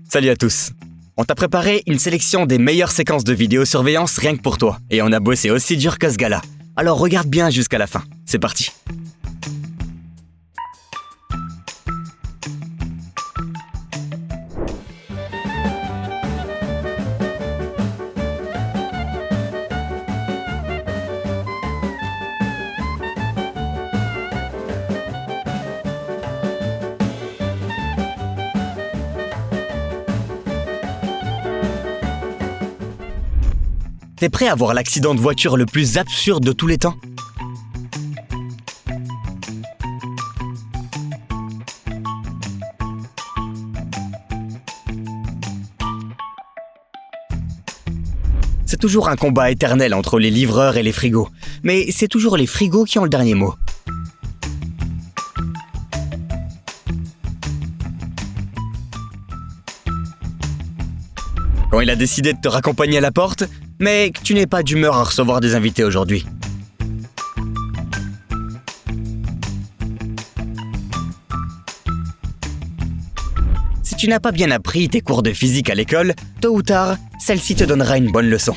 Salut à tous. On t'a préparé une sélection des meilleures séquences de vidéosurveillance rien que pour toi. Et on a bossé aussi dur que ce gars-là. Alors regarde bien jusqu'à la fin. C'est parti. T'es prêt à voir l'accident de voiture le plus absurde de tous les temps ? C'est toujours un combat éternel entre les livreurs et les frigos. Mais c'est toujours les frigos qui ont le dernier mot. Quand il a décidé de te raccompagner à la porte, mais que tu n'es pas d'humeur à recevoir des invités aujourd'hui. Si tu n'as pas bien appris tes cours de physique à l'école, tôt ou tard, celle-ci te donnera une bonne leçon.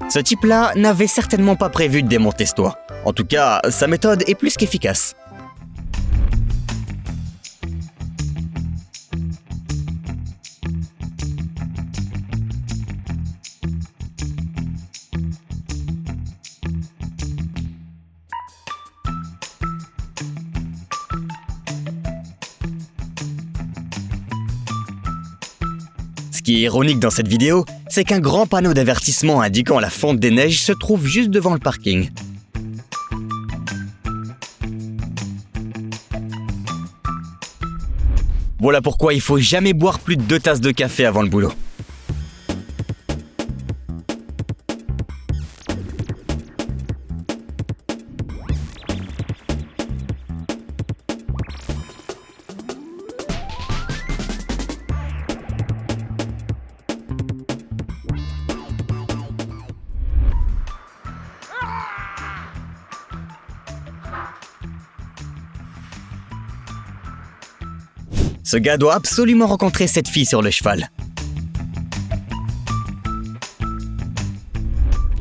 Ce type-là n'avait certainement pas prévu de démonter ce toit. En tout cas, sa méthode est plus qu'efficace. Ce qui est ironique dans cette vidéo, c'est qu'un grand panneau d'avertissement indiquant la fonte des neiges se trouve juste devant le parking. Voilà pourquoi il faut jamais boire plus de 2 tasses de café avant le boulot. Ce gars doit absolument rencontrer cette fille sur le cheval.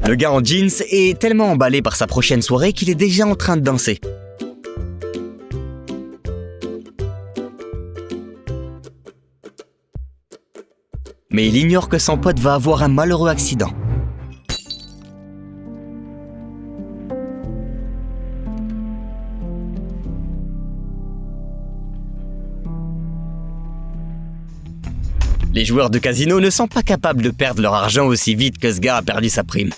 Le gars en jeans est tellement emballé par sa prochaine soirée qu'il est déjà en train de danser. Mais il ignore que son pote va avoir un malheureux accident. Les joueurs de casino ne sont pas capables de perdre leur argent aussi vite que ce gars a perdu sa prime.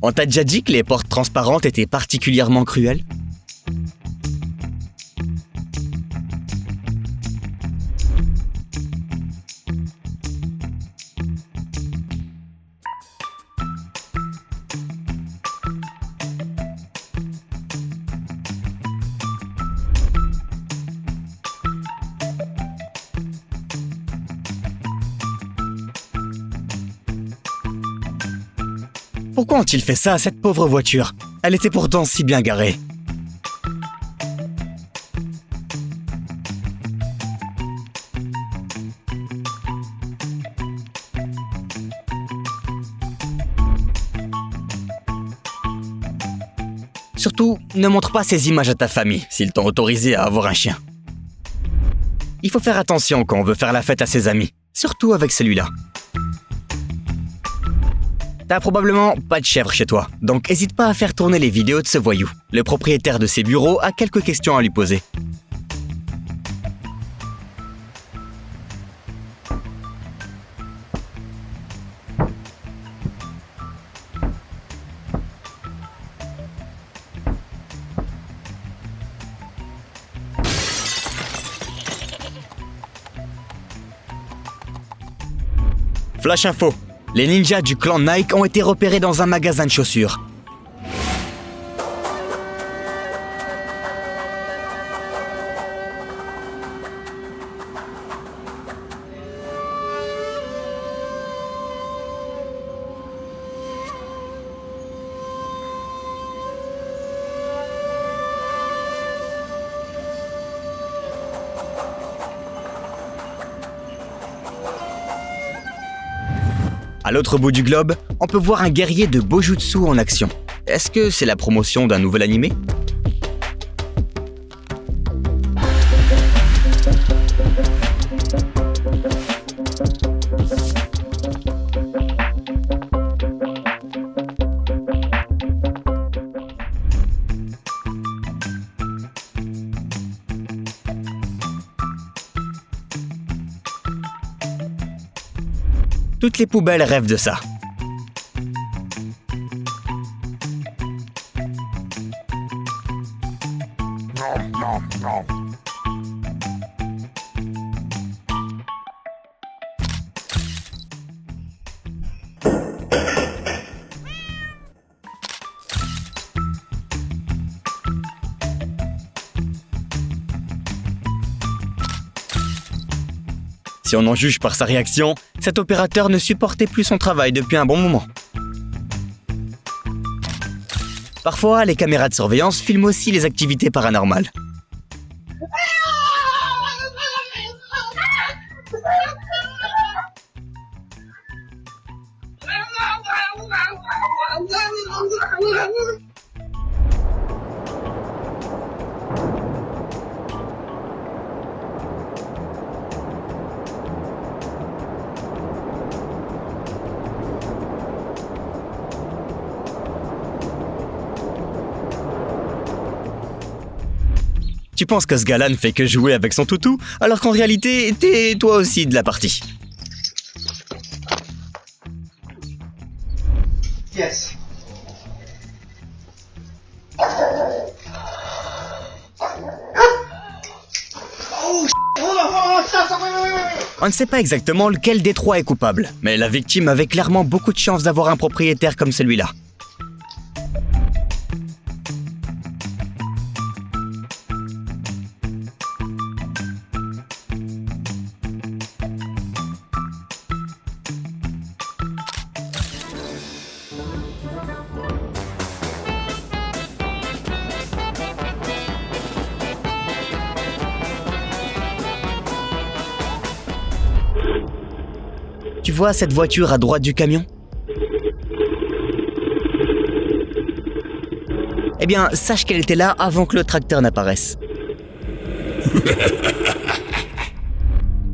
On t'a déjà dit que les portes transparentes étaient particulièrement cruelles ? Pourquoi ont-ils fait ça à cette pauvre voiture ? Elle était pourtant si bien garée. Surtout, ne montre pas ces images à ta famille s'ils t'ont autorisé à avoir un chien. Il faut faire attention quand on veut faire la fête à ses amis, surtout avec celui-là. T'as probablement pas de chèvre chez toi, donc hésite pas à faire tourner les vidéos de ce voyou. Le propriétaire de ces bureaux a quelques questions à lui poser. Flash info. Les ninjas du clan Nike ont été repérés dans un magasin de chaussures. À l'autre bout du globe, on peut voir un guerrier de Bojutsu en action. Est-ce que c'est la promotion d'un nouvel animé ? Toutes les poubelles rêvent de ça. Si on en juge par sa réaction, cet opérateur ne supportait plus son travail depuis un bon moment. Parfois, les caméras de surveillance filment aussi les activités paranormales. Tu penses que ce gars-là ne fait que jouer avec son toutou, alors qu'en réalité, t'es toi aussi de la partie. Yes. On ne sait pas exactement lequel des trois est coupable, mais la victime avait clairement beaucoup de chance d'avoir un propriétaire comme celui-là. Tu vois cette voiture à droite du camion ? Eh bien, sache qu'elle était là avant que le tracteur n'apparaisse.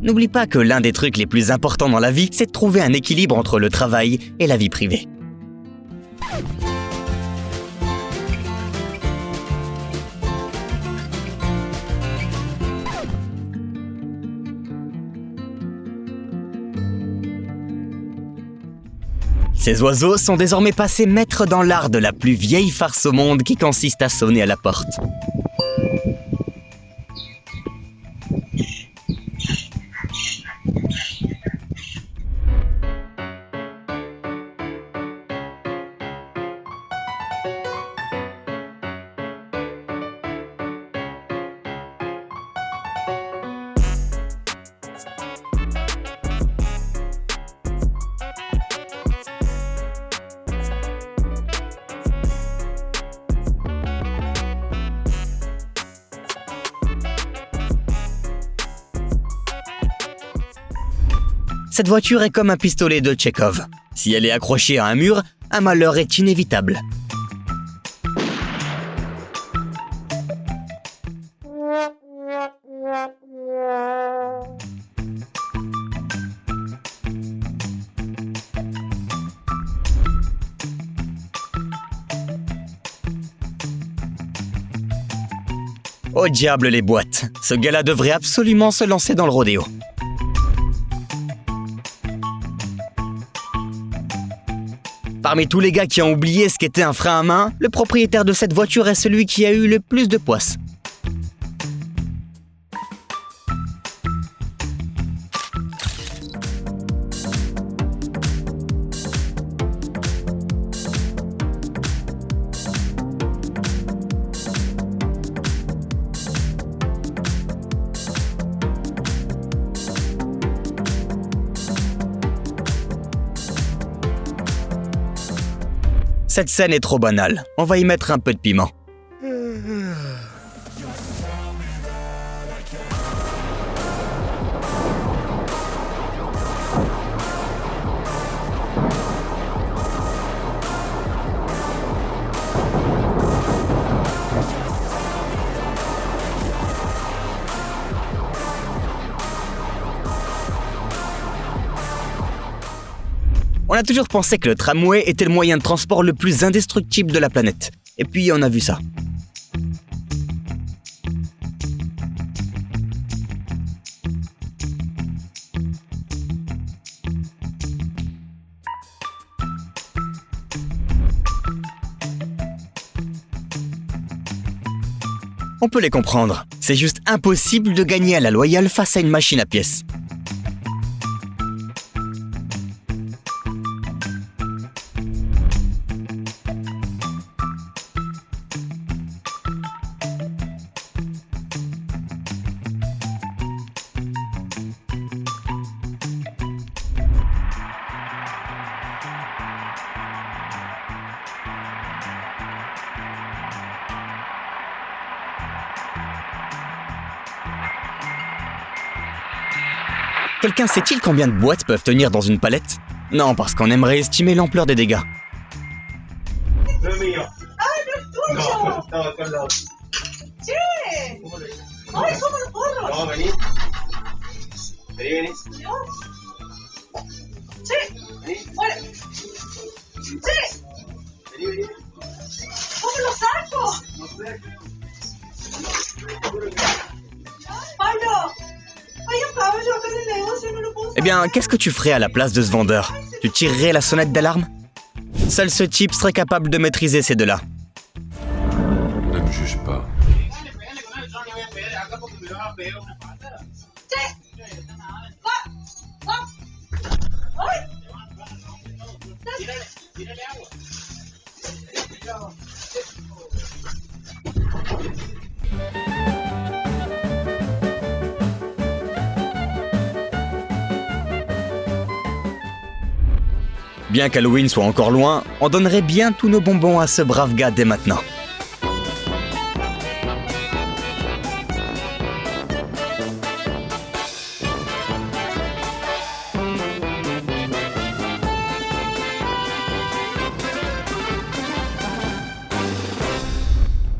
N'oublie pas que l'un des trucs les plus importants dans la vie, c'est de trouver un équilibre entre le travail et la vie privée. Ces oiseaux sont désormais passés maîtres dans l'art de la plus vieille farce au monde qui consiste à sonner à la porte. Cette voiture est comme un pistolet de Tchekhov. Si elle est accrochée à un mur, un malheur est inévitable. Au diable les boîtes, ce gars-là devrait absolument se lancer dans le rodéo. Parmi tous les gars qui ont oublié ce qu'était un frein à main, le propriétaire de cette voiture est celui qui a eu le plus de poisse. Cette scène est trop banale, on va y mettre un peu de piment. On a toujours pensé que le tramway était le moyen de transport le plus indestructible de la planète. Et puis on a vu ça. On peut les comprendre. C'est juste impossible de gagner à la loyale face à une machine à pièces. Quelqu'un sait-il combien de boîtes peuvent tenir dans une palette? Non, parce qu'on aimerait estimer l'ampleur des dégâts. 2 millions. ¡Ay, no es tuyo! No, no, acá al lado. ¡Che! ¿Cómo lo hice? ¡Ay, cómo los porros! No, vení. Vení. Dios. ¡Che! Vení. ¡Fuera! ¡Che! Vení. ¿Cómo lo saco? No sé. ¡Pablo! ¡Ay, Pablo, acá en el negocio no lo puedo sacar! Eh bien, qu'est-ce que tu ferais à la place de ce vendeur? Tu tirerais la sonnette d'alarme? Seul ce type serait capable de maîtriser ces deux-là. Ne me juge pas. ¡Che! ¡Va! ¡Va! ¡Ay! Bien qu'Halloween soit encore loin, on donnerait bien tous nos bonbons à ce brave gars dès maintenant.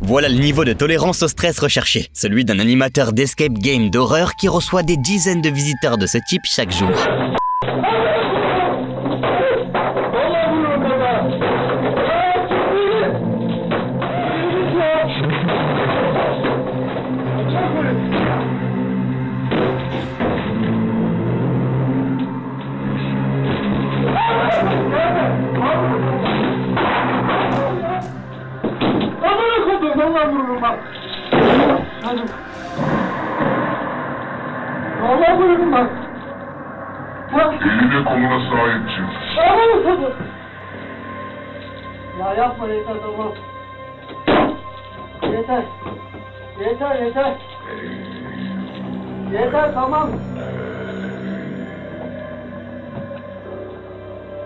Voilà le niveau de tolérance au stress recherché, celui d'un animateur d'escape game d'horreur qui reçoit des dizaines de visiteurs de ce type chaque jour. Eline koluna sahip çık. Ya yapma yeter tamam. Yeter. Yeter. Yeter tamam.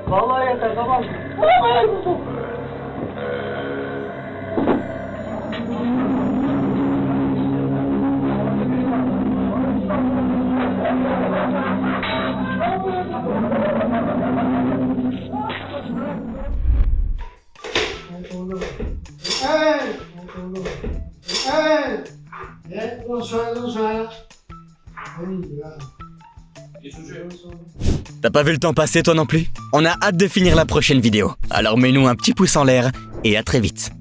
Vallahi yeter tamam. T'as pas vu le temps passer toi non plus? On a hâte de finir la prochaine vidéo. Alors mets-nous un petit pouce en l'air et à très vite.